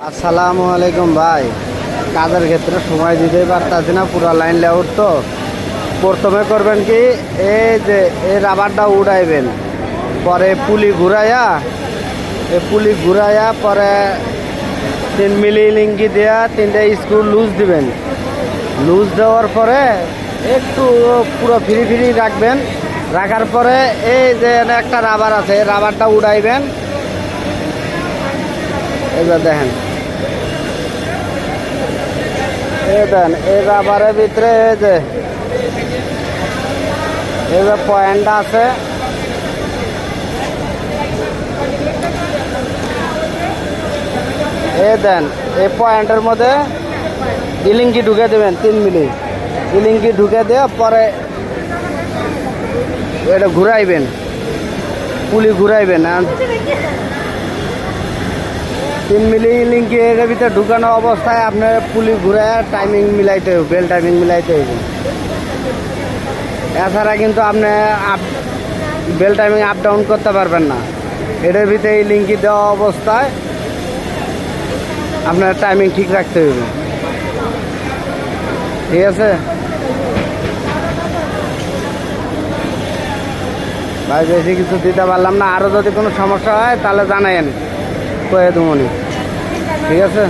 আসসালামু আলাইকুম ভাই। কাজের ক্ষেত্রে সময় দিতেই পারতাছি না, পুরো লাইন লেআউট তো। প্রথমে করবেন কি, এই যে এই রাবারটা উড়াইবেন, পরে পুলি ঘুরাইয়া পরে 3 মিলি লিঙ্কি দেওয়া 3টা স্ক্রু লুজ দিবেন। লুজ দেওয়ার পরে একটু পুরো ফ্রি রাখবেন। রাখার পরে এই যে একটা রাবার আছে, রাবারটা উড়াইবেন। এবার দেখেন, এই রাবারের ভিতরে এই যে পয়েন্ট আছে, এই পয়েন্টের মধ্যে ইলিঙ্কি ঢুকে দেবেন 3 মিলি। ইলিঙ্কি ঢুকে দিয়ে পরে এটা ঘুরাইবেন, পুলি ঘুরাইবেন। 3 মিলি ইলিঙ্কি এর ভিতরে ঢুকানো অবস্থায় আপনার পুলি ঘুরায় টাইমিং মিলাইতে হবে, বেল টাইমিং মিলাইতে হবে। এছাড়া কিন্তু আপনি বেল টাইমিং আপ ডাউন করতে পারবেন না। এটার ভিতরে এই লিঙ্কি দেওয়া অবস্থায় আপনার টাইমিং ঠিক রাখতে হবে, ঠিক আছে ভাই? বেশি কিছু দিতে পারলাম না, আরও যদি কোনো সমস্যা হয় তাহলে জানাইন, কয়ে দেবনি, ঠিক আছে।